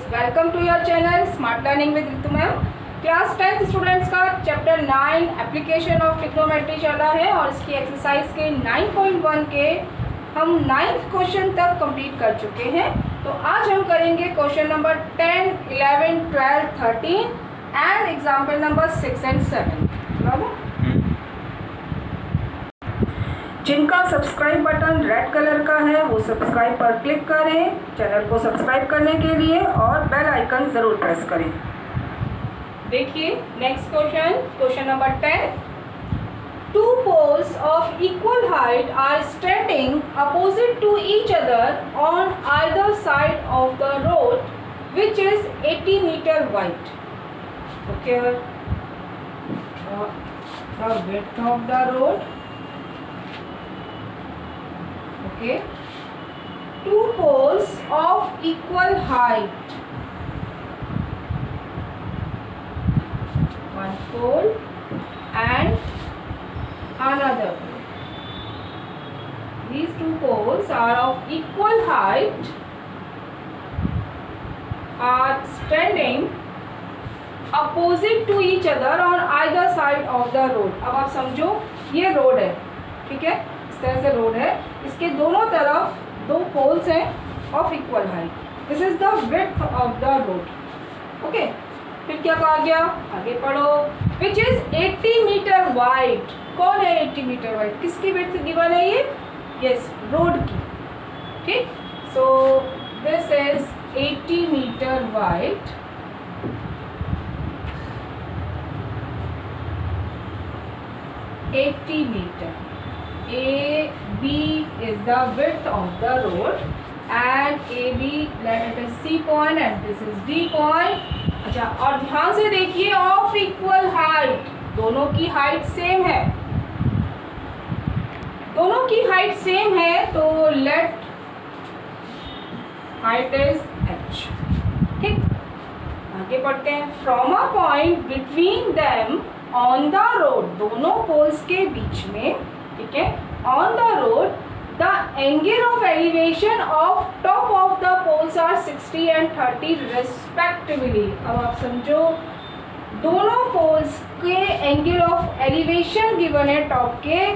Welcome to your channel smart learning with Ritu ma'am. Class 10th students का chapter 9 application of trigonometry चल रहा है और इसकी एक्सरसाइज के 9.1 के हम 9th क्वेश्चन तक कंप्लीट कर चुके हैं। तो आज हम करेंगे question number 10, 11, 12, 13 and example number 6 and 7। जिनका सब्सक्राइब बटन रेड कलर का है वो सब्सक्राइब पर क्लिक करें चैनल को सब्सक्राइब करने के लिए और बेल आइकन ज़रूर प्रेस करें। देखिए next question number 10। Two poles of equal height are standing opposite to each other on either side of the road which is 80 meter wide. Okay, the width of the road. Okay, two poles of equal height, one pole and another pole. These two poles are of equal height, are standing opposite to each other on either side of the road. अब आप समझो ये road है, ठीक है, इस तरह से रोड है, इसके दोनों तरफ दो पोल्स हैं of equal height. This is the width of the road. Okay, फिर क्या कहा गया, आगे पढ़ो। Which is 80 metre wide. कौन है 80 मीटर वाइड? किसकी विड्थ गिवन है ये? यस, रोड की। ठीक, so this is 80 metre wide. AB is the width of the road and AB, let it is C point and this is D point। अच्छा, और ध्यान से देखिए ऑफ इक्वल हाइट, दोनों की हाइट सेम है, दोनों की हाइट सेम है तो लेट हाइट इज H। ठीक, आगे पढ़ते हैं। From a point between them on the road, दोनों पोल्स के बीच में, ठीक है, on the road the angle of elevation of top of the poles are 60 and 30 respectively. अब आप समझो दोनों पोल्स के एंगल ऑफ एलिवेशन गिवन है टॉप के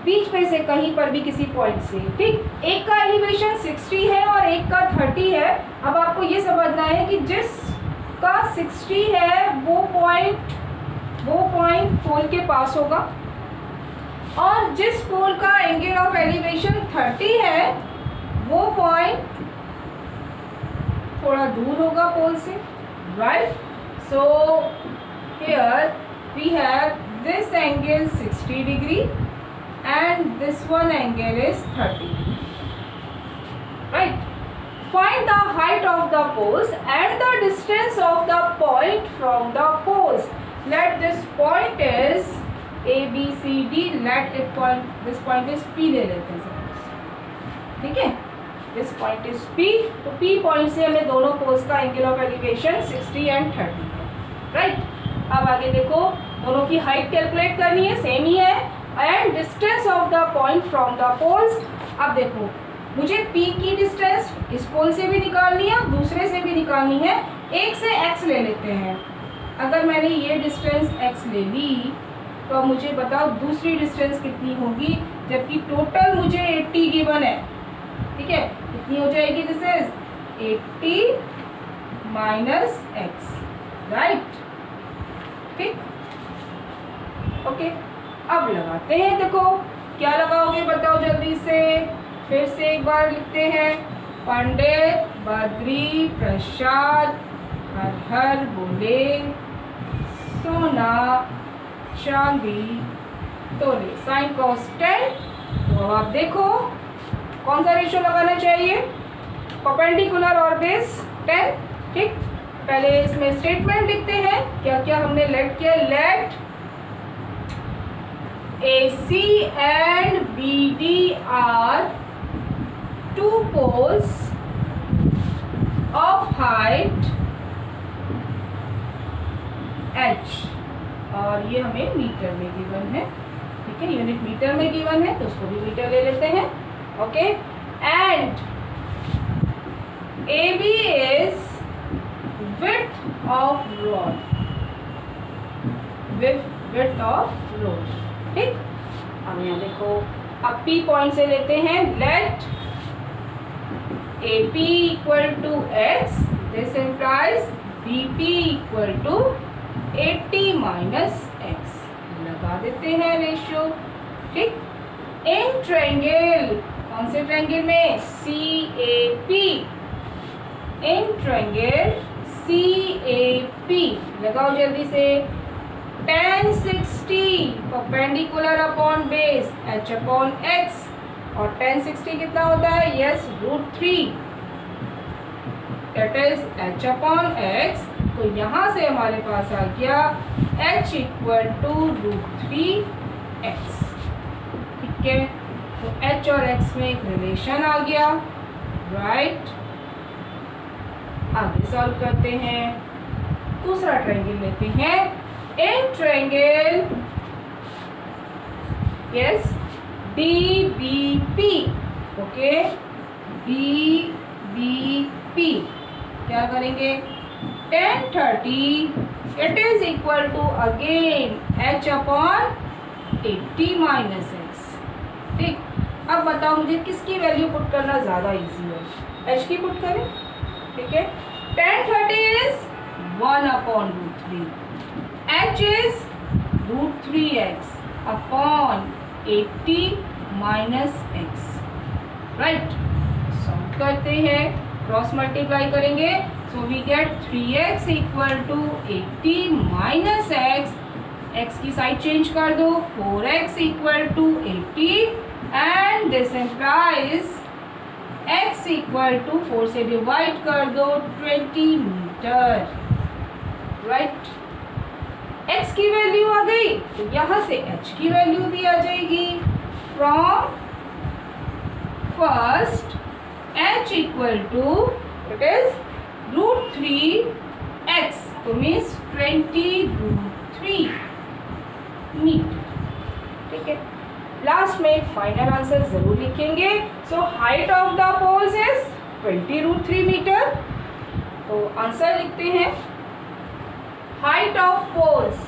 बीच में से कहीं पर भी किसी पॉइंट से। ठीक, एक का एलिवेशन 60 है और एक का 30 है। अब आपको ये समझना है कि जिसका 60 है वो पॉइंट पोल के पास होगा और जिस पोल का एंगल ऑफ एलिवेशन 30 है वो पॉइंट थोड़ा दूर होगा पोल से, right. So here we have this angle 60 degree and this one angle is 30, right. Find the height of the poles and the distance of the point from the poles. Let this point is A, B, C, D. Let it point. This point is P ले लेते हैं, ठीक है। This point is P. तो P point से हमें दोनों poles का एंगल ऑफ एलिवेशन 60 and 30 है, राइट। अब आगे देखो, दोनों की हाइट कैलकुलेट करनी है, सेम ही है, and distance of the point from the poles. अब देखो मुझे P की डिस्टेंस इस पोल से भी निकालनी है और दूसरे से भी निकालनी है। एक से x ले लेते हैं। अगर मैंने ये डिस्टेंस x ले ली तो अब मुझे बताओ दूसरी डिस्टेंस कितनी होगी, जबकि टोटल मुझे 80 गिवन है, ठीक है। कितनी हो जाएगी? This is 80 minus x, right. ठीक, ओके, अब लगाते हैं। देखो क्या लगाओगे, बताओ जल्दी से, फिर से एक बार लिखते हैं। पंडित बद्री प्रसाद हर हर बोले, सोना चांदी तोले, साइन कांस्टेंट। तो अब आप देखो कौन सा रेशियो लगाना चाहिए, परपेंडिकुलर और बेस 10। ठीक, पहले इसमें स्टेटमेंट लिखते हैं, क्या क्या हमने लेट किया। Let AC and BD are two poles of height H, और ये हमें मीटर में गिवन है, ठीक है, यूनिट मीटर में गिवन है तो उसको भी मीटर ले लेते हैं। Okay, and AB is width of rod, width of rod, ठीक। अब यहाँ देखो, अब P पॉइंट से लेते हैं, let AP equal to x, this implies BP equal to 80 minus x, लगा देते हैं रेशियो, ठीक। इन ट्रायंगल, कौन से ट्रायंगल में, CAP, इन ट्रायंगल CAP लगाओ जल्दी से, tan 60 perpendicular upon base h upon x, और tan 60 कितना होता है, yes √3, that is h upon x। तो यहाँ से हमारे पास आ गया h इक्वल टू √3x, ठीक है। तो h और x में एक रिलेशन आ गया, राइट। आगे सॉल्व करते हैं, दूसरा ट्रायंगल लेते हैं, in triangle yes DBP, okay, DBP क्या करेंगे, tan 30 it is equal to again h upon 80 minus x, ठीक। अब बताओ मुझे किसकी वैल्यू पुट करना ज़्यादा इजी है, h की पुट करें, ठीक है। tan 30 is 1 upon √3, h is √3x upon 80 minus x, right. Solve करते हैं, क्रॉस मल्टीप्लाई करेंगे, so we get 3x equal to 80 minus x, x की साइड चेंज कर दो, 4x equal to 80 and this implies x equal to 4 से divide कर दो 20 metre, right. x की वैल्यू आ गई, तो यहाँ से h की वैल्यू भी आ जाएगी, from first h equal to it is √3x, तो मीन्स 20√3 मीटर, ठीक है। लास्ट में फाइनल आंसर जरूर लिखेंगे, so height of the poles is 20√3 metre. तो आंसर लिखते हैं, height of poles,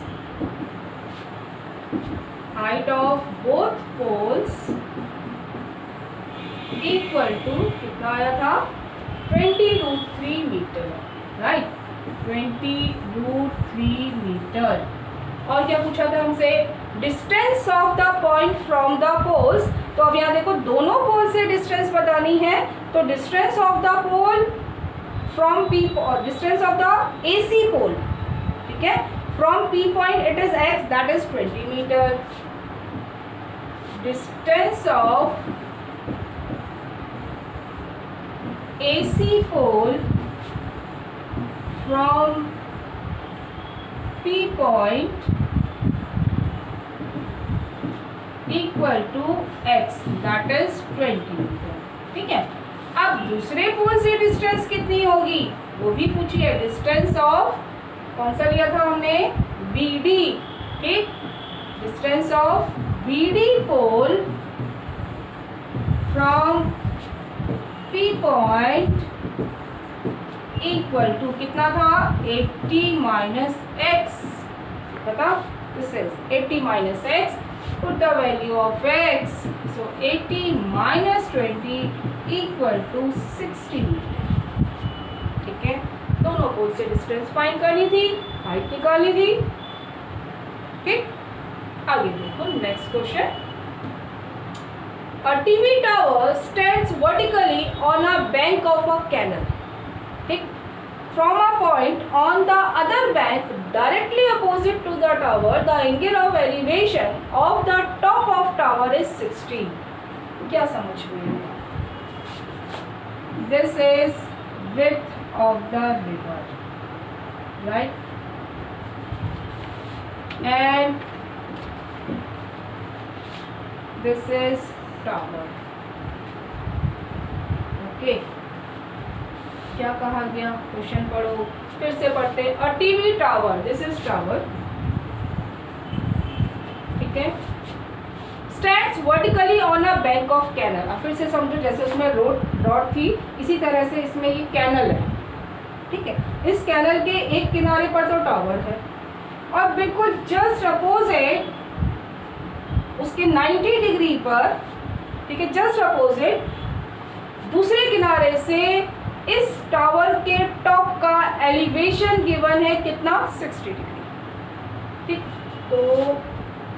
height of both poles equal to कितना आया था, 20√3 मीटर, राइट, 20√3 मीटर। और क्या पूछा था हमसे, distance of the point from the poles. तो अब यहाँ देखो, दोनों पोल से डिस्टेंस बतानी है, तो distance of the pole from P, distance of the AC pole, ठीक है, from P point it is x, that is 20 metre. Distance of AC pole from P point equal to x, that is 20 metre, ठीक है। अब दूसरे पोल से distance कितनी होगी वो भी पूछिए, डिस्टेंस ऑफ, कौन सा लिया था हमने, BD, ठीक, distance of BD pole from P point equal to कितना था, 80 माइनस x, पता, this is 80 minus x, put the value of x, so 80 minus 20 equal to 60 metre, ठीक है। दोनों पोल से डिस्टेंस फाइंड करनी थी, हाइट निकालनी थी, ठीक। आगे देखो next question, a TV tower stands vertically on a bank of a canal, ठीक। From a point on the other bank directly opposite to the tower, the angle of elevation of the top of tower is 60. क्या समझ में आया? This is width of the river, right? And this is tower. Okay. क्या कहा गया, question पढ़ो, फिर से पढ़ते हैं। A TV tower, this is tower, ठीक है, stands vertically on a bank of canal. अब फिर से समझो, जैसे उसमें रोड थी, इसी तरह से इसमें ये कैनल है, ठीक है। इस कैनल के एक किनारे पर तो टावर है और बिल्कुल जस्ट अपोजिट उसके 90 डिग्री पर, ठीक है, जस्ट अपोजिट दूसरे किनारे से इस टावर के टॉप का एलिवेशन गिवन है कितना, 60 डिग्री। ठीक, तो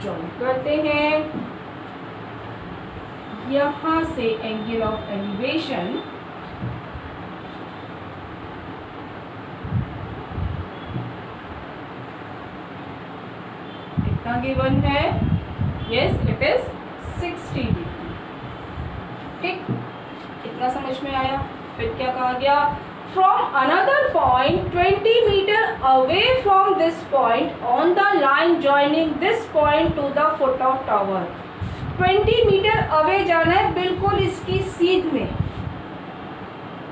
जॉइन करते हैं। यहां से एंगल ऑफ एलिवेशन कितना गिवन है, यस इट इज 60 डिग्री। ठीक, कितना समझ में आया। फिर क्या कहा गया, from another point 20 metre away from this point on the line joining this point to the foot of tower. 20 metre away जाना है, बिल्कुल इसकी सीध में।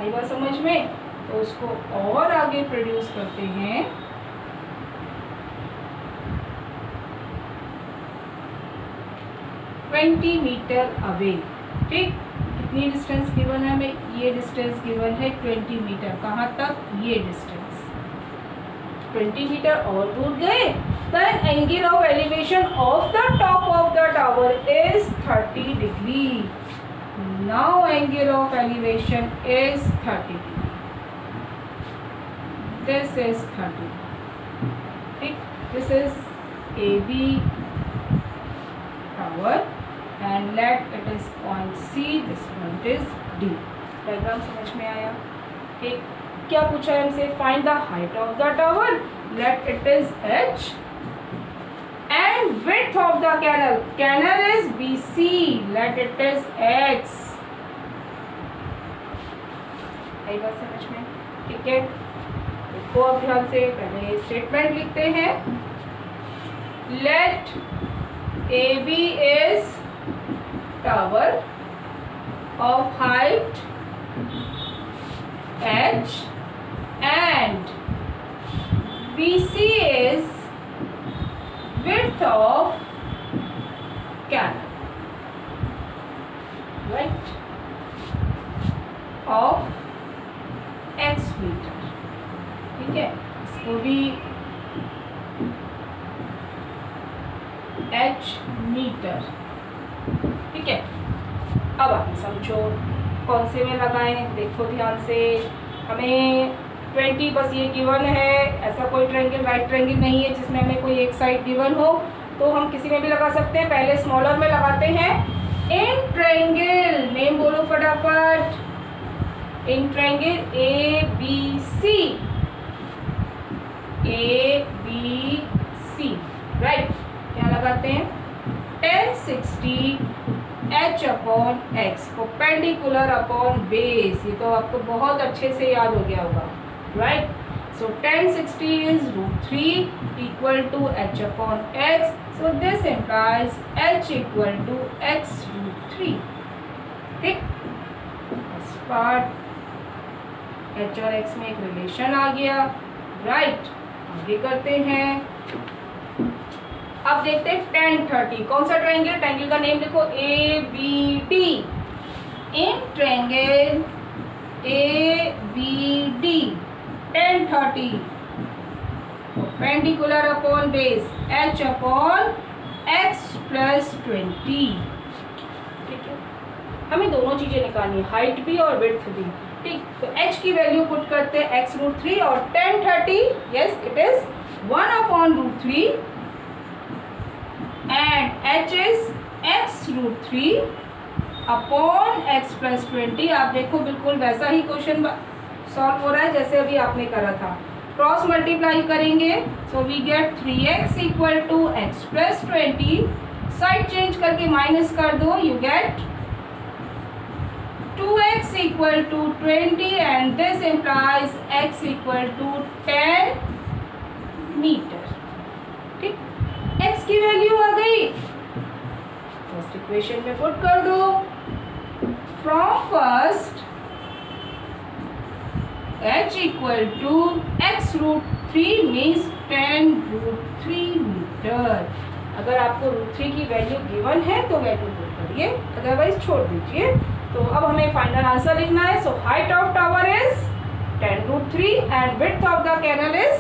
आई बात समझ में। तो उसको और आगे प्रोड्यूस करते हैं। ट्वेंटी मीटर अवे, ठीक, कितनी डिस्टेंस गिवन है हमें, ये डिस्टेंस गिवन है 20 मीटर। कहाँ तक, ये डिस्टेंस 20 मीटर और दूर गए। Then angle of elevation of the top of the tower is 30 degree. Now angle of elevation is 30 degree. This is 30. ठीक, this is AB tower and let it is point C. This point is D. Diagram समझ में आया। ठीक, क्या पूछा है हमसे, find the height of the tower, late it is H and width of the canal is BC, let it is X। आई बात समझ में, ठीक है। देखो अब ध्यान से, पहले स्टेटमेंट लिखते हैं। Let AB is tower of height H and BC is width of canal, right, of x metre. ठीक है, इसको भी h मीटर। ठीक है, अब आप समझो कौन से में लगाएं। देखो ध्यान से, हमें 20 बस ये गिवन है, ऐसा कोई ट्रायंगल राइट ट्रायंगल नहीं है जिसमें हमें कोई एक साइड गिवन हो, तो हम किसी में भी लगा सकते हैं। पहले स्मॉलर में लगाते हैं। इन ट्रायंगल, नेम बोलो फटाफट। In triangle ABC, ABC, right, क्या लगाते हैं, 1060 H upon X, perpendicular upon base. ये तो आपको बहुत अच्छे से याद हो गया होगा, right. So 1060 is √3 equal to H upon X, so this implies H equal to X √3। ठीक, इस पार्ट H और X में एक रिलेशन आ गया, राइट। आगे करते हैं। अब देखते हैं 1030, कौन सा ट्रायंगल, ट्रायंगल का नेम लिखो ABD। In triangle ABD 1030 perpendicular upon base H upon X plus 20। ठीक है, हमें दोनों चीजें निकालनी है, हाइट भी और विड्थ भी। ठीक, तो H की वैल्यू पुट करते हैं X √3 और 1030, yes it is 1 upon √3 and H is X √3 upon X plus 20। आप देखो बिल्कुल वैसा ही क्वेश्चन सॉल्व हो रहा है जैसे अभी आपने करा था। क्रॉस मल्टीप्लाई करेंगे, so we get 3x equal to X plus 20। Side change करके माइनस कर दो, you get 2x equal to 20 and this implies X equal to 10 metre. ठीक, x की वैल्यू आ गई, फर्स्ट इक्वेशन में पुट कर दो। From first h equal to x √3 means 10 √3 metre. अगर आपको √3 की वैल्यू गिवन है तो वैल्यू पुट करिए, अदरवाइज छोड़ दीजिए। तो अब हमें फाइनल आंसर लिखना है। सो height of tower is 10√3 and width of the canal is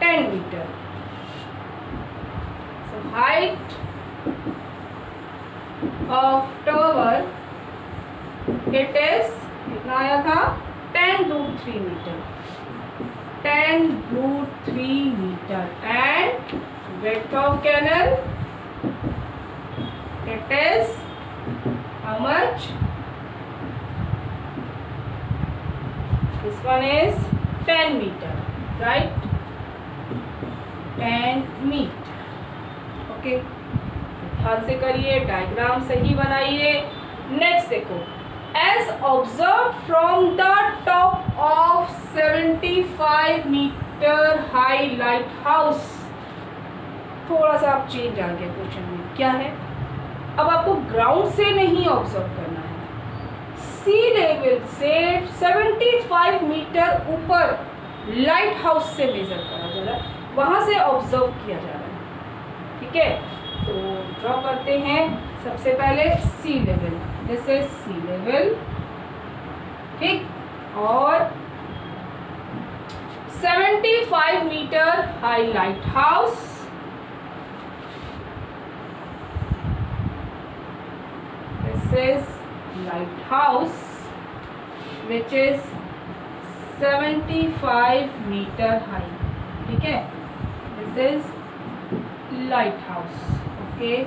10 meter. So height of tower it is कितना आया था 10√3 metre, 10√3 meter and width of canal it is how much? This one is 10 meter, right? 10 meter. Okay. ध्यान से करिए, diagram सही बनाइए. Next देखो, as observed from the top of 75 meter high lighthouse. थोड़ा सा आप चेंज आ गया क्वेश्चन में. क्या है? अब आपको ग्राउंड से नहीं ऑब्जर्व करना है, सी लेवल से 75 मीटर ऊपर लाइट हाउस से मेजर करा जा रहा है, वहां से ऑब्जर्व किया जा रहा है. ठीक है, तो ड्रॉ करते हैं. सबसे पहले sea level, this is sea level. ठीक, और 75 metre high lighthouse. This is lighthouse which is 75 meter high. ठीक है, this is lighthouse. Okay,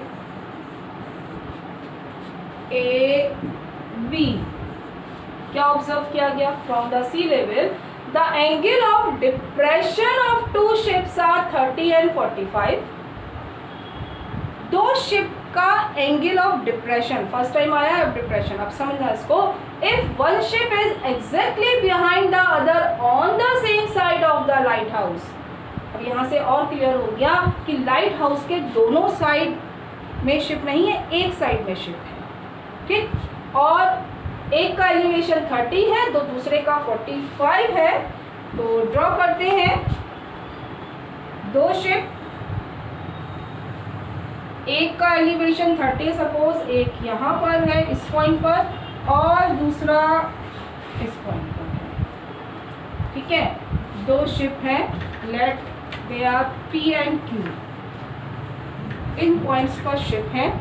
A B क्या ऑब्जर्व किया गया? From the sea level the angle of depression of two ships are 30 and 45. दो ship का angle of depression, first time आया है depression, अब समझना इसको. If one ship is exactly behind the other on the same side of the lighthouse. अब यहाँ से और क्लियर हो गया कि लाइट हाउस के दोनों साइड में शिप नहीं है, एक साइड में शिप है. ठीक, और एक का एलिवेशन 30 है, तो दूसरे का 45 है. तो ड्रॉ करते हैं दो शिप, एक का एलिवेशन 30 सपोज, एक यहाँ पर है इस पॉइंट पर और दूसरा इस पॉइंट पर है. ठीक है, दो शिप हैं, let they are P and Q. इन पॉइंट्स पर शिप हैं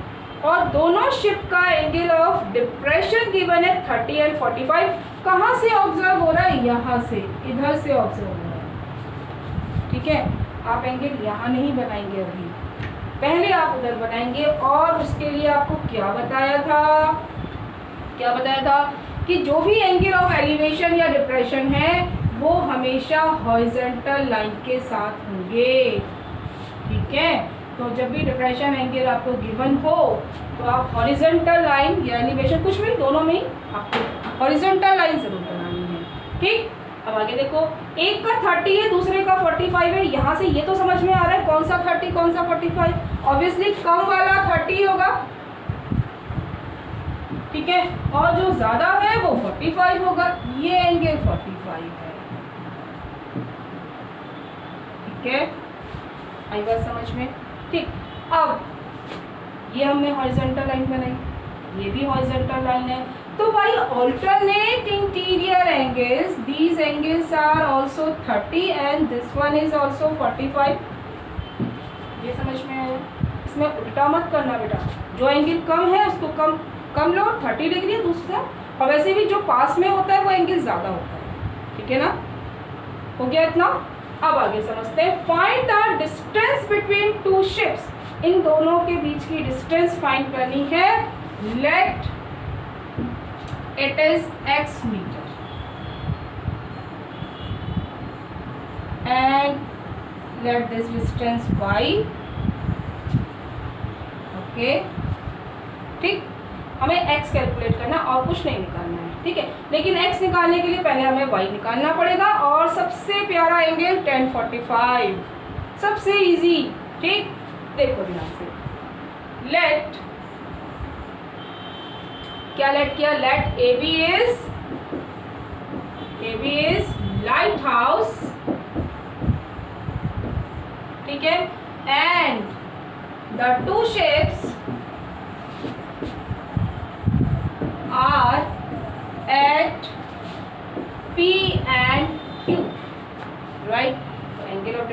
और दोनों शिप का एंगल ऑफ डिप्रेशन गिवन है 30 and 45. कहाँ से ऑब्जर्व हो रहा है? यहाँ से, इधर से ऑब्जर्व हो रहा है. ठीक है, आप एंगल यहाँ नहीं बनाएंगे, अभी पहले आप उधर बनाएंगे. और उसके लिए आपको क्या बताया था? क्या बताया था कि जो भी एंगल ऑफ एलिवेशन या डिप्रेशन है वो हमेशा हॉरिजॉन्टल लाइन के साथ होंगे. ठीक है, तो जब भी डिप्रेशन एंगल आपको गिवन हो तो आप हॉरिजॉन्टल लाइन या एलिवेशन कुछ भी, दोनों में आपको हॉरिजॉन्टल लाइन जरूर बनानी है. ठीक, अब आगे देखो, एक का 30 है, दूसरे का 45 है. यहाँ से ये तो समझ में आ रहा है कौन सा 30 कौन सा 45. ऑब्वियसली कम वाला 30 होगा. ठीक है, और जो ज्यादा है वो 45 होगा. ये एंगल 45 है. ठीक है, आई बात समझ में? ठीक, अब ये हमने हॉरिजॉन्टल लाइन बनाई, ये भी हॉरिजॉन्टल लाइन है. तो भाई alternate interior angles, these angles are also 30 and this one is also 45. ये समझ में आया? इसमें उल्टा मत करना बेटा, जो एंगल कम है उसको कम कम लो, 30 डिग्री है दूसरा, और वैसे भी जो पास में होता है वो एंगल ज़्यादा होता है. ठीक है ना, हो गया इतना. अब आगे समझते हैं. Find the distance between two ships. इन दोनों के बीच की डिस्टेंस फाइंड करनी है. Let it is x metre and let this distance y. Okay, ठीक, हमें x कैलकुलेट करना और कुछ नहीं निकालना है. ठीक है, लेकिन x निकालने के लिए पहले हमें y निकालना पड़ेगा. और सबसे प्यारा एंगल 1045, सबसे इजी. ठीक, देखो ध्यान से. लेट, क्या लेट किया? Let AB is lighthouse. ठीक है, and the two ships are at P and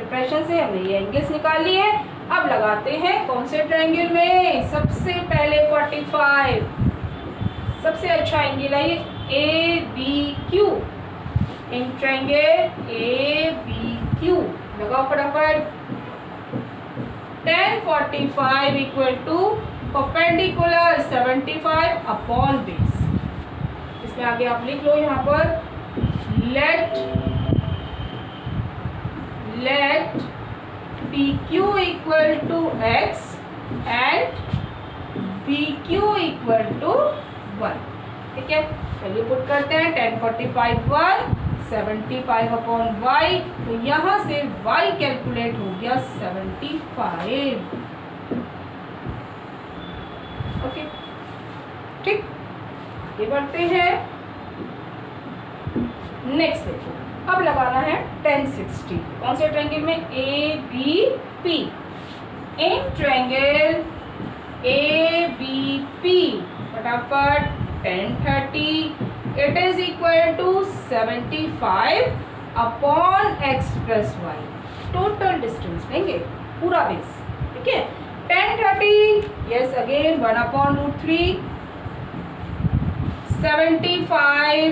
depression से हमने ये एंगल्स निकाल लिए हैं। अब लगाते हैं कौन से ट्रायंगल में, सबसे पहले 45, सबसे अच्छा एंगल है ये ABQ, इन ट्रायंगल ABQ लगाओ फटाफट। tan 45 equal to perpendicular 75 upon base. इसमें आगे आप लिख लो यहाँ पर let PQ equal to x and BQ equal to 1। ठीक है, चलिए पुट करते हैं। tan 45 1, 75 अपॉन y, तो यहाँ से y कैलकुलेट हो गया 75। ओके ठीक, ये बढ़ते हैं नेक्स्ट देखो। अब लगाना है tan 60, कौन से ट्रायंगल में, ABP, इन ट्रायंगल ABP फटाफट tan 30 it is equal to 75 upon x plus y, total distance लेंगे पूरा बेस। ठीक है, tan 30 yes again 1 upon √3, 75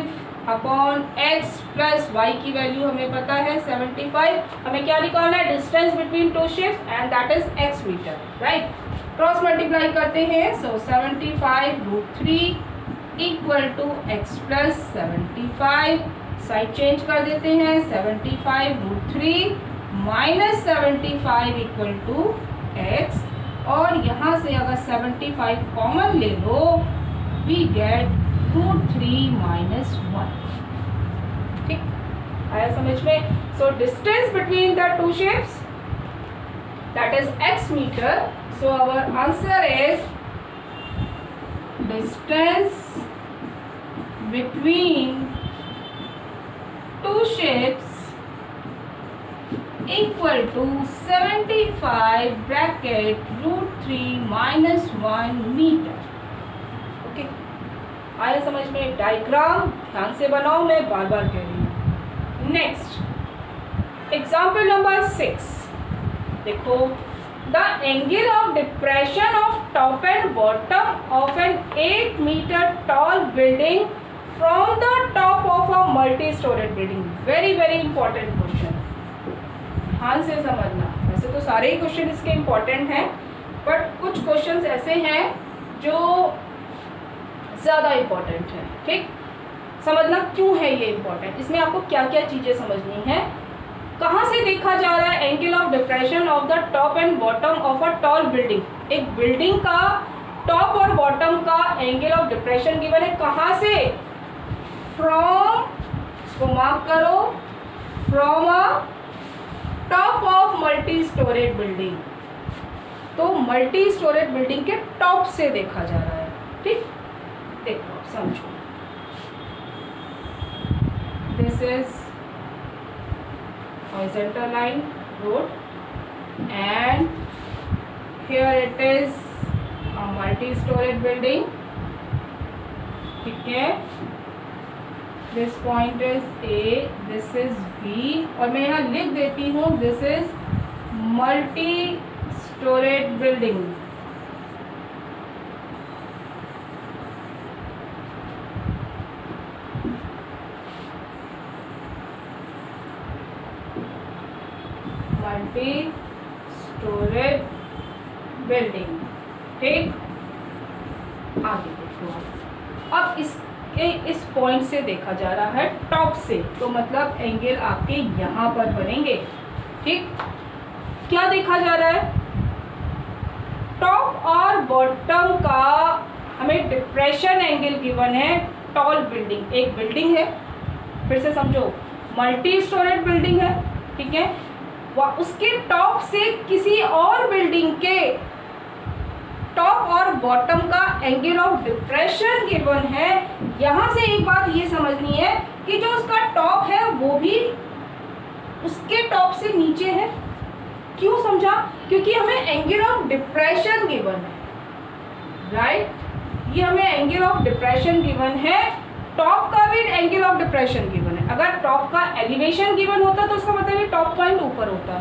upon x plus y की वैल्यू हमें पता है 75। हमें क्या निकालना है, distance between two ships and that is x metre, right. Cross multiply करते हैं, so 75 √3 equal to x plus 75, side change कर देते हैं, 75 √3 माइनस 75 इक्वल टू x, और यहाँ से अगर 75 कॉमन ले लो वी गेट √3 माइनस 1। ठीक, आया समझ में। So distance between the two ships that is x metre, so our answer is distance between two shapes equal to 75 bracket √3 minus 1 metre. Okay, आया समझ में। डायग्राम ध्यान से बनाओ, मैं बार बार कह रही हूँ। नेक्स्ट एग्जाम्पल नंबर 6 देखो, the angle of depression of top and bottom of an 8 metre tall building from the top of a multi storeyed building. Very very important question, ध्यान से समझना। वैसे तो सारे ही क्वेश्चन इसके इंपॉर्टेंट हैं, बट कुछ क्वेश्चंस ऐसे हैं जो ज़्यादा इंपॉर्टेंट हैं। ठीक, समझना क्यों है ये इंपॉर्टेंट, इसमें आपको क्या क्या चीज़ें समझनी है। कहाँ से देखा जा रहा है angle of depression of the top and bottom of a tall building. एक बिल्डिंग का टॉप और बॉटम का एंगल ऑफ डिप्रेशन गिवन है, कहाँ से, फ्रॉम, इसको मार्क करो, from a top of multi storeyed building. तो मल्टी स्टोरेज बिल्डिंग के टॉप से देखा जा रहा है। ठीक, देखो समझो, this is horizontal line road and here it is a multi-storage building. ठीक है, this point is A, this is B, और मैं यहाँ लिख देती हूँ this is multi-storage building. Multi storage building. ठीक, आगे देखो, अब इस पॉइंट से देखा जा रहा है टॉप से, तो मतलब एंगल आपके यहाँ पर बनेंगे। ठीक, क्या देखा जा रहा है, टॉप और बॉटम का हमें डिप्रेशन एंगल गिवन है। टॉल बिल्डिंग, एक बिल्डिंग है, फिर से समझो, मल्टी स्टोरेज बिल्डिंग है। ठीक है, उसके टॉप से किसी और बिल्डिंग के टॉप और बॉटम का एंगल ऑफ डिप्रेशन गिवन है। यहाँ से एक बात ये समझनी है कि जो उसका टॉप है वो भी उसके टॉप से नीचे है। क्यों समझा, क्योंकि हमें एंगल ऑफ डिप्रेशन गिवन है, राइट। ये हमें एंगल ऑफ डिप्रेशन गिवन है, टॉप का भी एंगल ऑफ डिप्रेशन गिवन है। अगर टॉप का एलिवेशन गिवन होता तो उसका मतलब ये टॉप पॉइंट ऊपर होता,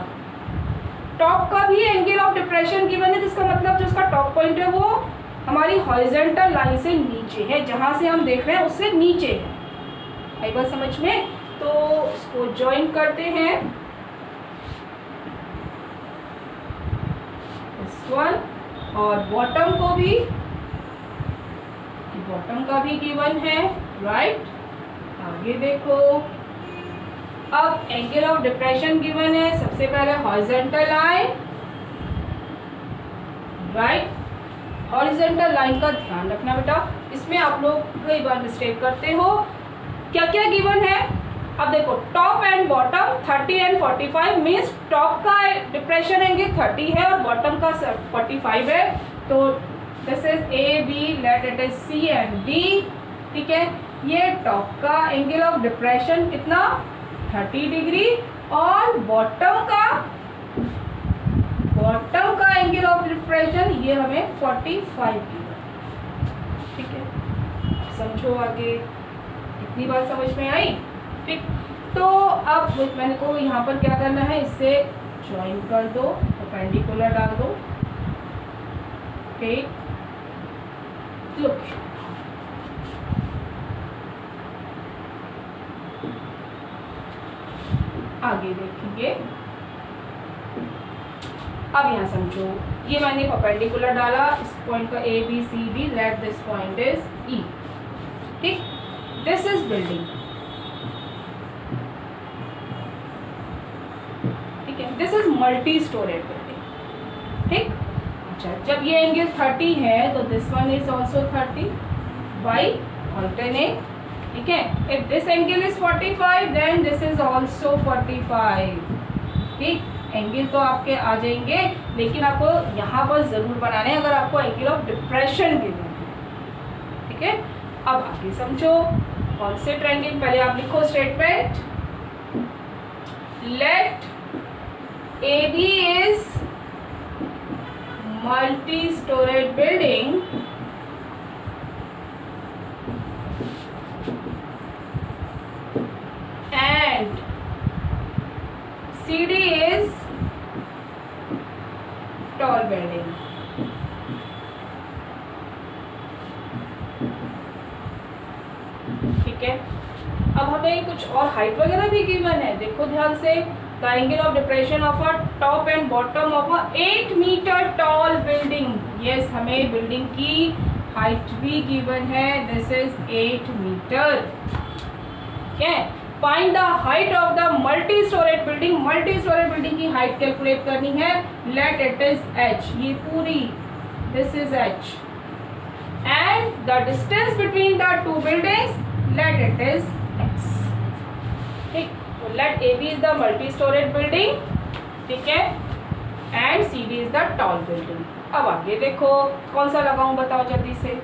टॉप का भी एंगल ऑफ डिप्रेशन गिवन है, जिसका मतलब जो उसका टॉप पॉइंट है वो हमारी हॉरिजॉन्टल लाइन से नीचे है, जहां से हम देख रहे हैं उससे नीचे है। आई बात समझ में? तो इसको ज्वाइन करते हैं, इस वन, और बॉटम को भी, बॉटम का भी गिवन है, राइट। आगे देखो, अब एंगल ऑफ डिप्रेशन गिवन है, सबसे पहले horizontal line, right. Horizontal line का ध्यान रखना बेटा, इसमें आप लोग कई बार मिस्टेक करते हो। क्या क्या गिवन है? अब देखो, टॉप एंड बॉटम 30 एंड 45 मीन्स टॉप का डिप्रेशन एंगल 30 है और बॉटम का 45 है। तो this is A B, let it is C and D, ठीक है। ये टॉप का एंगल ऑफ डिप्रेशन कितना 30 डिग्री और बॉटम का एंगल ऑफ डिप्रेशन ये हमें 45 डिग्री, ठीक है। समझो आगे, इतनी बात समझ में आई, ठीक। तो अब मैंने को यहाँ पर क्या करना है, इससे ज्वाइन कर दो, परपेंडिकुलर डाल दो, ठीक। लुक, आगे देखेंगे। अब यहाँ समझो, ये मैंने परपेंडिकुलर डाला, इस पॉइंट का A B C D, let this point is E, ठीक। दिस इज बिल्डिंग, ठीक है। This is multi storeyed building, ठीक। अच्छा, जब ये एंगल 30 है तो this one is also 30 by alternate, ठीक है। If this angle is 45 then this is also 45, ठीक। एंगल तो आपके आ जाएंगे, लेकिन आपको यहाँ पर जरूर बनाने हैं अगर आपको एंगल ऑफ डिप्रेशन गिवन है, ठीक है। अब आगे समझो, कौन से ट्रायंगल, पहले आप लिखो statement, let A B is multi storeyed building and CD is tall building, ठीक है। अब हमें कुछ और हाइट वगैरह भी गिवन है, देखो ध्यान से, the angle of depression of a top and bottom of a 8 metre tall building, yes, हमें बिल्डिंग की हाइट भी गिवन है, दिस इज 8 मीटर, ठीक है। Find the height of the multi storeyed building, multi storeyed building की height calculate करनी है, let it is h, ये पूरी, this is h, and the distance between the two buildings, let it is x, ठीक। तो let A B is the multi storeyed building, ठीक है, and C D is the tall building. अब आगे देखो, कौन सा लगाऊं बताओ जल्दी से,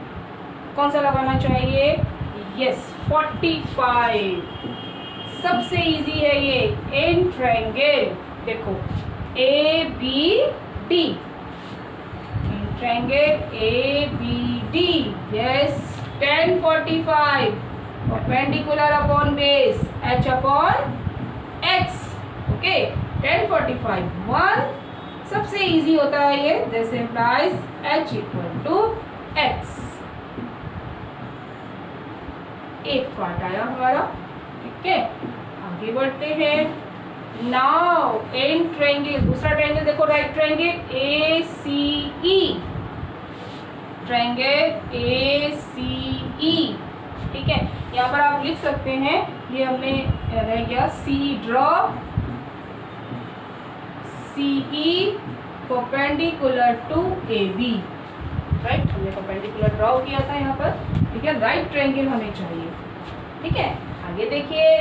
कौन सा लगाना चाहिए, यस 45, सबसे इजी है ये, इन ट्रायंगल, देखो A B D, in triangle A B D, yes 10 45, perpendicular upon base h upon x, okay, 10 45 1, सबसे इजी होता है ये, this implies h equal to x, एक पार्ट आया हमारा, ठीक है। आगे बढ़ते हैं, नाउ इन ट्रायंगल, दूसरा ट्रायंगल देखो, right triangle A C E, triangle A C E, ठीक है। यहाँ पर आप लिख सकते हैं, ये हमने रह गया C draw, C E perpendicular to A B, right, हमने परपेंडिकुलर ड्रॉ किया था यहाँ पर, ठीक है। राइट ट्रायंगल हमें चाहिए, ठीक है। आगे देखिए,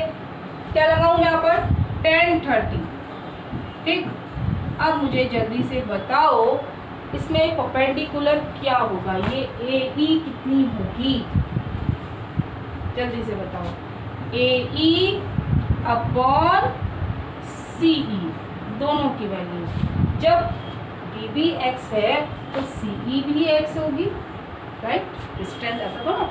क्या लगाऊं यहाँ पर, 10 30, ठीक। अब मुझे जल्दी से बताओ, इसमें परपेंडिकुलर क्या होगा, ये ए ई कितनी होगी, जल्दी से बताओ, ए ई अपॉन सी ई, दोनों की वैल्यू, जब डी बी एक्स है तो सी ई भी एक्स होगी, राइट। डिस्टेंस ऐसा तो ना,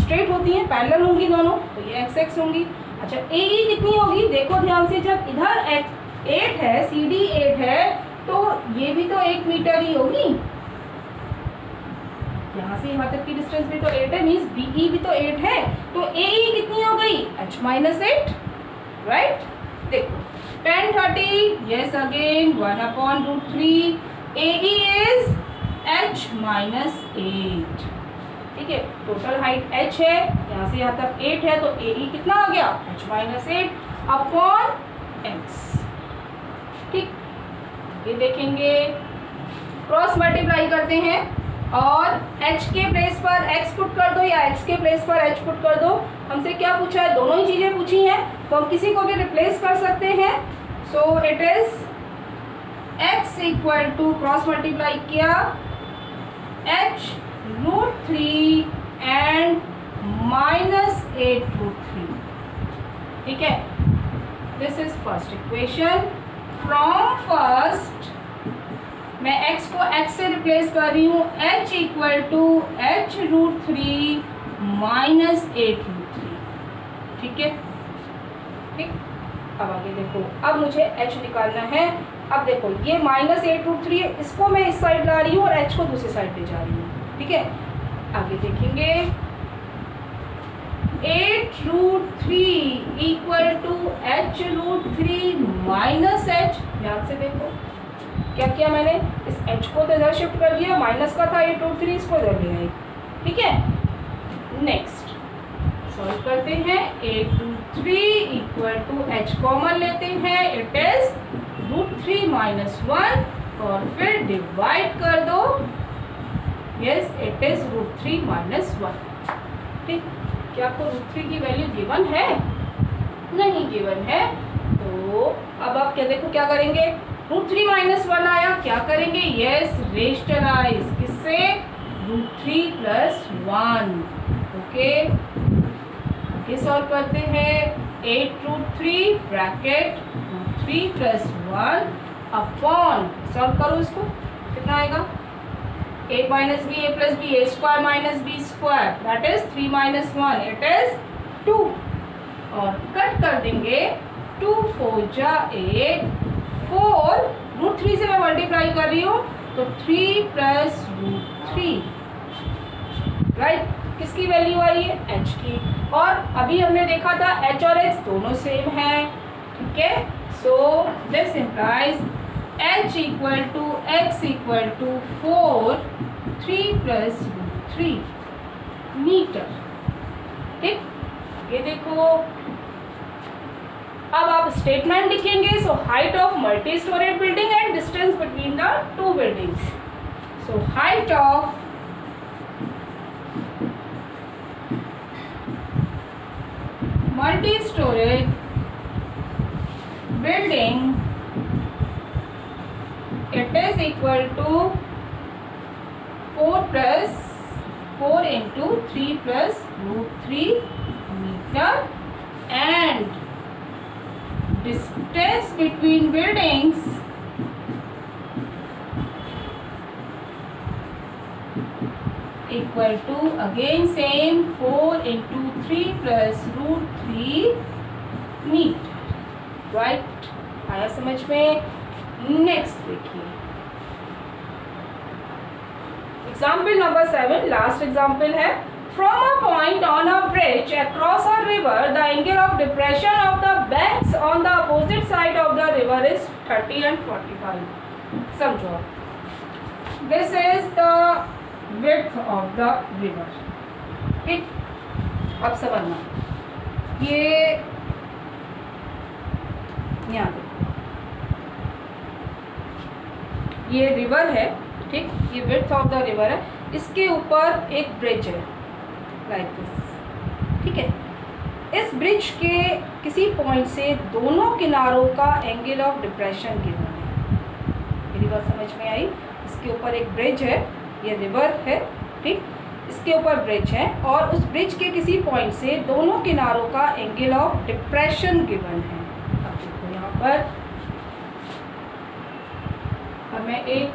स्ट्रेट होती हैं, पैरेलल होंगी दोनों, तो ये एक्स एक्स होंगी। अच्छा, ए ई कितनी होगी, देखो ध्यान से, जब इधर 8 है, सी डी 8 है, तो ये भी तो 8 मीटर ही होगी, यहाँ से यहाँ तक की डिस्टेंस भी तो 8 है, मीन्स BE भी तो 8 है, तो AE कितनी हो गई, h माइनस 8, राइट। देखो 10 30, yes again 1/√3, AE is h minus 8, ठीक है। टोटल हाइट h है, यहाँ से यहाँ तक 8 है, तो AE कितना आ गया, h माइनस 8 अपॉन x, ठीक। ये देखेंगे, क्रॉस मल्टीप्लाई करते हैं और h के प्लेस पर x पुट कर दो या x के प्लेस पर h पुट कर दो। हमसे क्या पूछा है, दोनों ही चीज़ें पूछी हैं, तो हम किसी को भी रिप्लेस कर सकते हैं। So it is x equal to, cross multiply किया, h√3 एंड माइनस 8√3, ठीक है। This is first equation. From first मैं x को x से रिप्लेस कर रही हूँ, h equal to h√3 minus 8√3, ठीक है, ठीक। अब आगे देखो, अब मुझे h निकालना है। अब देखो ये माइनस 8√3 है, इसको मैं इस साइड ला रही हूँ और h को दूसरी साइड ले जा रही हूँ, ठीक है। आगे देखेंगे, 8√3 equal to h√3 minus h, ध्यान से देखो क्या किया मैंने, इस h को तो इधर शिफ्ट कर दिया, माइनस का था 8√3, इसको इधर ले आई, ठीक है। नेक्स्ट सॉल्व करते हैं, 8√3 इक्वल टू h कॉमन लेते हैं, इट इज √3 माइनस 1 और फिर डिवाइड कर दो, यस इट इज √3 माइनस 1, ठीक। क्या आपको √3 की वैल्यू गिवन है, नहीं गिवन है, तो अब आप क्या देखो क्या करेंगे, √3 माइनस 1 आया, क्या करेंगे, यस रेशनलाइज, किससे, √3 प्लस 1, ओके। आगे सॉल्व करते हैं, 8√3 ब्रैकेट √3 प्लस 1 अपॉन, सॉल्व करो इसको, कितना आएगा, a minus B, a plus B, a square minus B square, that is 3 minus 1, it is 2, और कट कर देंगे, 2 4 जा 8, 4 √3 से मैं मल्टीप्लाई कर रही हूँ, तो 3 प्लस √3, राइट। किसकी वैल्यू आई है, h की, और अभी हमने देखा था h और x दोनों सेम है, ठीक है। So this implies h equal to x equal to 4 3 plus √3 metre, ठीक। ये देखो, अब आप स्टेटमेंट लिखेंगे, so height of multi storeyed building and distance between the two buildings. So height of multi storage building, it is equal to 4 plus 4 into 3 plus √3 meter, and distance between buildings equal to, again same, 4 into 3 plus √3 meter, right। आया समझ में। Next देखिए, example number 7, last example है। From a point on a bridge across a river, the angle of depression of the banks on the opposite side of the river is 30 and 45। समझो, this is the width of the river, ठीक। अब समझना, ये यहाँ ये river है, ठीक, ये विड्थ ऑफ द रिवर है, इसके ऊपर एक ब्रिज है लाइक दिस, ठीक है। इस ब्रिज के किसी पॉइंट से दोनों किनारों का एंगल ऑफ डिप्रेशन गिवन है। मेरी बात समझ में आई? इसके ऊपर एक ब्रिज है, ये रिवर है, ठीक, इसके ऊपर ब्रिज है और उस ब्रिज के किसी पॉइंट से दोनों किनारों का एंगल ऑफ डिप्रेशन गिवन है। अब देखो यहाँ पर अब मैं एक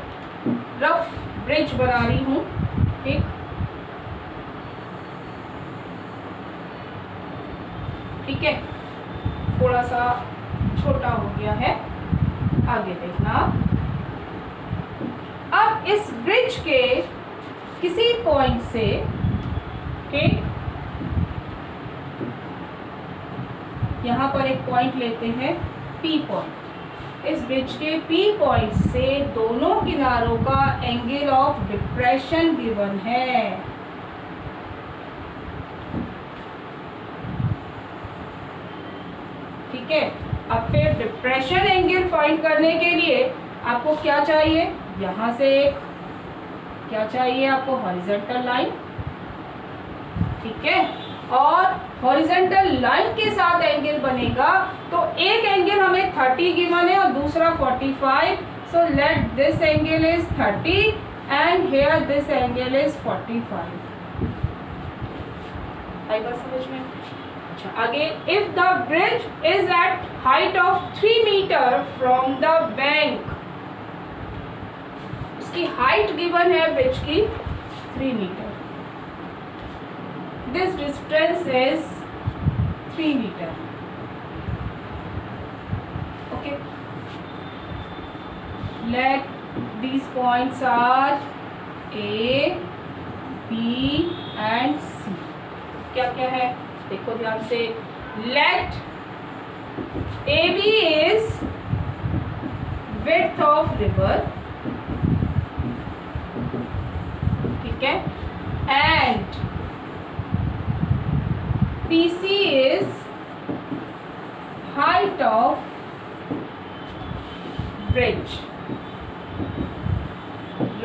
रफ ब्रिज बना रही हूँ, ठीक, ठीक है, थोड़ा सा छोटा हो गया है। आगे देखना, और इस ब्रिज के किसी पॉइंट से, ठीक, यहाँ पर एक पॉइंट लेते हैं P पॉइंट। इस ब्रिज के P पॉइंट से दोनों किनारों का एंगल ऑफ डिप्रेशन गिवन है। ठीक है, अब फिर डिप्रेशन एंगल फाइंड करने के लिए आपको क्या चाहिए, यहाँ से एक क्या चाहिए आपको, हॉरिजॉन्टल लाइन। ठीक है, और हॉरिजॉन्टल लाइन के साथ एंगल बनेगा तो एक एंगल हमें 30 गिवन है और दूसरा 45। So let this angle is 30 and here this angle is 45। आई बात समझ में? अच्छा, आगे, if the bridge is at height of 3 metre from the bank, उसकी हाइट गिवन है ब्रिज की 3 metre. This distance is 3 meter. Okay. Let these points are A, B and C. क्या क्या है देखो ध्यान से। Let AB is width of river. ठीक है, and PC is height of bridge.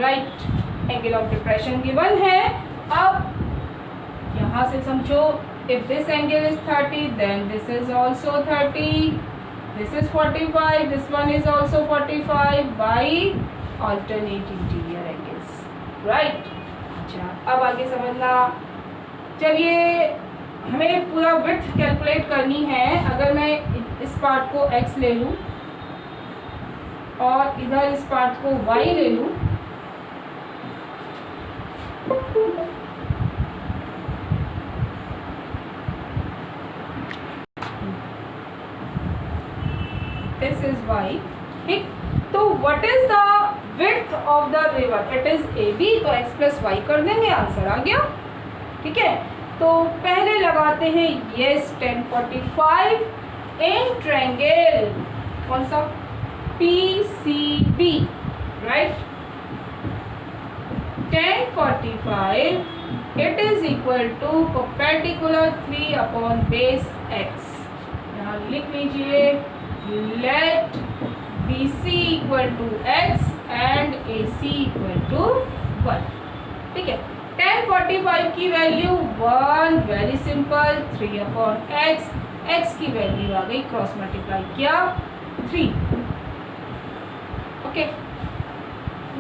Right, angle of depression given है। अब यहाँ से समझो, if this angle is 30 then this is also 30, this is 45, this one is also 45 by alternate interior angles. Right, अच्छा, अब आगे समझना। चलिए, हमें पूरा विड्थ कैलकुलेट करनी है। अगर मैं इस पार्ट को x ले लूँ और इधर इस पार्ट को y ले लूँ, दिस इज y, ठीक। तो what is the width of the river, it is AB, तो x प्लस वाई कर देंगे, आंसर आ गया। ठीक है, तो पहले लगाते हैं यस 1045 इन ट्रायंगल, कौन सा, PCB, right. 1045 it is equal to perpendicular 3 upon base x। यहाँ लिख लीजिए, let BC equal to x and AC equal to 1। ठीक है, 1045 की value 1, very simple, 3 upon x, x की वैल्यू आ गई, क्रॉस मल्टीप्लाई किया 3। ओके,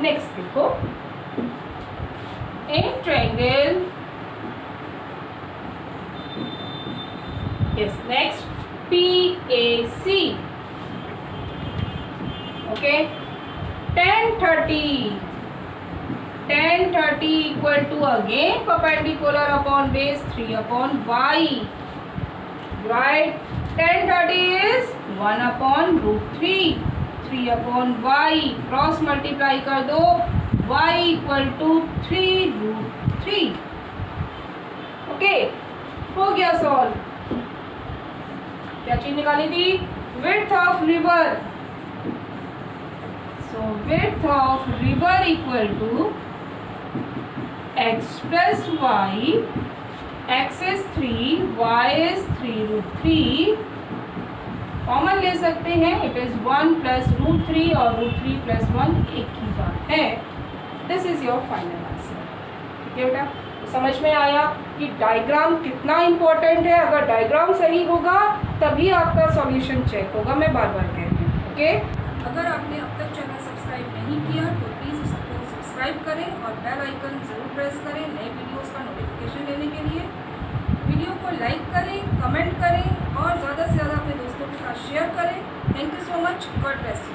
नेक्स्ट देखो, in triangle, yes, next PAC। ओके, 1030 equal to again perpendicular upon base 3 upon y, right। 1030 is 1 upon root 3, 3 upon y, cross multiply कर दो, y equal to 3 root 3। Okay, हो गया solve. क्या चीज निकाली थी, width of river. So width of river equal to x plus y, x is 3, y is 3 root 3, common ले सकते हैं, इट इज 1 प्लस रूट 3 और रूट 3 प्लस 1 एक ही बात है। This is your final answer. ठीक है बेटा, तो समझ में आया कि डायग्राम कितना इम्पोर्टेंट है। अगर डायग्राम सही होगा तभी आपका सॉल्यूशन चेक होगा, मैं बार बार कह रही हूँ। ओके, अगर आपने अब तक चैनल सब्सक्राइब नहीं किया तो प्लीज़ इसको सब्सक्राइब करें और बेल आइकन ज़रूर प्रेस करें नए वीडियोस का नोटिफिकेशन लेने के लिए। वीडियो को लाइक करें, कमेंट करें और ज़्यादा से ज़्यादा अपने दोस्तों के साथ शेयर करें। Thank you so much, God bless you.